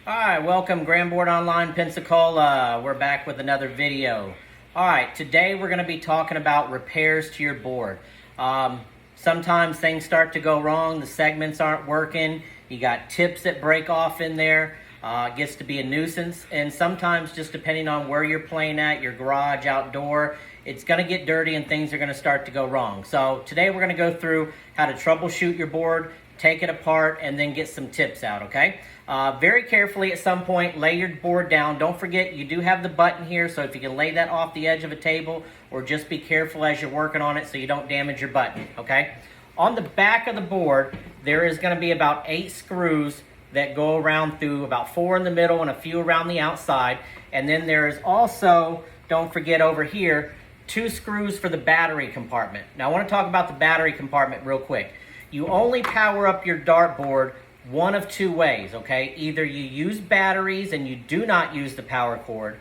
Hi, welcome Granboard Online Pensacola. We're back with another video. Alright, today we're going to be talking about repairs to your board. Sometimes things start to go wrong, the segments aren't working, you got tips that break off in there, it gets to be a nuisance, and sometimes just depending on where you're playing at, your garage, outdoor, it's going to get dirty and things are going to start to go wrong. So today we're going to go through how to troubleshoot your board, take it apart, and then get some tips out, okay? Very carefully at some point, lay your board down. Don't forget, you do have the button here, so if you can lay that off the edge of a table, or just be careful as you're working on it so you don't damage your button, okay? On the back of the board, there is going to be about 8 screws that go around through, about 4 in the middle and a few around the outside. And then there is also, don't forget over here, 2 screws for the battery compartment. Now I want to talk about the battery compartment real quick. You only power up your dartboard one of 2 ways, okay? Either you use batteries and you do not use the power cord,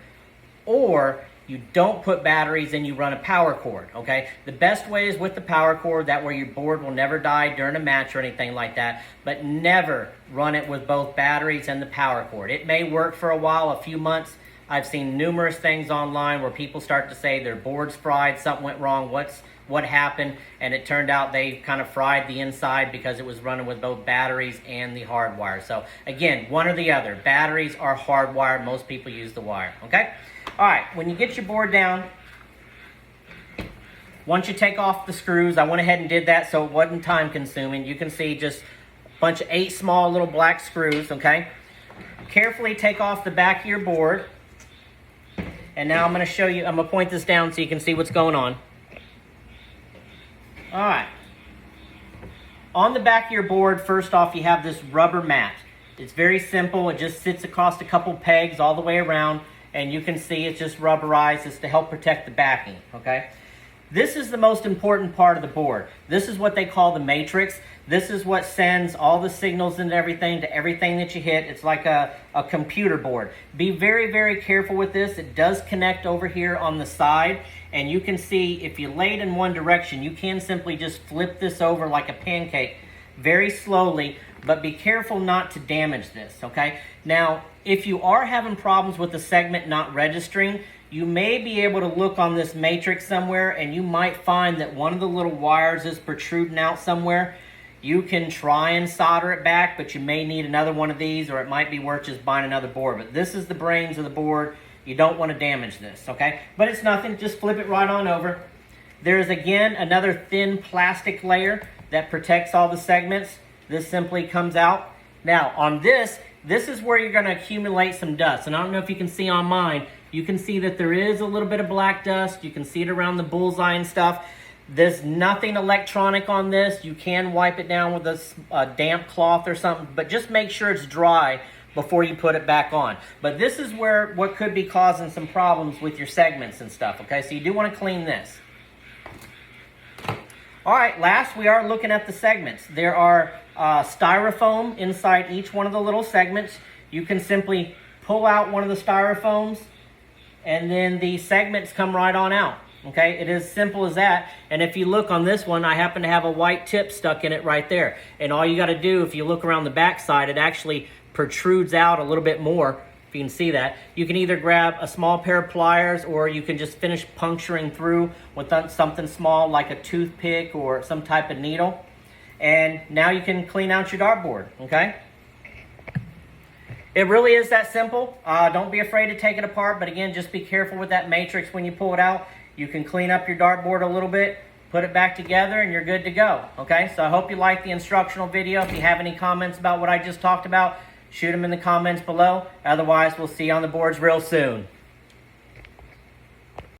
or you don't put batteries and you run a power cord, okay? The best way is with the power cord, that way your board will never die during a match or anything like that, but never run it with both batteries and the power cord. It may work for a while, a few months. I've seen numerous things online where people start to say their board's fried, something went wrong, what happened, and it turned out they kind of fried the inside because it was running with both batteries and the hard wire. So again, one or the other. Batteries are hardwired. Most people use the wire, okay? All right, when you get your board down, once you take off the screws, I went ahead and did that so it wasn't time consuming. You can see just a bunch of 8 small little black screws, okay? Carefully take off the back of your board. And now I'm going to show you, I'm going to point this down so you can see what's going on. All right. On the back of your board, first off, you have this rubber mat. It's very simple. It just sits across a couple pegs all the way around, and you can see it's just rubberized. It's to help protect the backing, okay? This is the most important part of the board. This is what they call the matrix. This is what sends all the signals and everything to everything that you hit. It's like a computer board. Be very, very careful with this. It does connect over here on the side, and you can see if you lay it in one direction, you can simply just flip this over like a pancake very slowly, but be careful not to damage this, okay? Now, if you are having problems with the segment not registering, you may be able to look on this matrix somewhere and you might find that one of the little wires is protruding out somewhere. You can try and solder it back, but you may need another one of these, or it might be worth just buying another board. But this is the brains of the board. You don't want to damage this, okay? But it's nothing. Just flip it right on over. There is, again, another thin plastic layer that protects all the segments. This simply comes out. Now, on this is where you're going to accumulate some dust. And I don't know if you can see on mine, you can see that there is a little bit of black dust. You can see it around the bullseye and stuff. There's nothing electronic on this. You can wipe it down with a damp cloth or something, but just make sure it's dry before you put it back on. But this is where what could be causing some problems with your segments and stuff, okay? So you do want to clean this. All right, last we are looking at the segments. There are styrofoam inside each one of the little segments. You can simply pull out one of the styrofoams, and then the segments come right on out, okay? It is simple as that. And if you look on this one, I happen to have a white tip stuck in it right there. And all you got to do, if you look around the back side, it actually protrudes out a little bit more, if you can see that. You can either grab a small pair of pliers, or you can just finish puncturing through with something small like a toothpick or some type of needle. And now you can clean out your dartboard, okay? It really is that simple. Don't be afraid to take it apart, but again, just be careful with that matrix when you pull it out. You can clean up your dartboard a little bit, put it back together, and you're good to go, okay? So I hope you liked the instructional video. If you have any comments about what I just talked about, shoot them in the comments below. Otherwise, we'll see you on the boards real soon.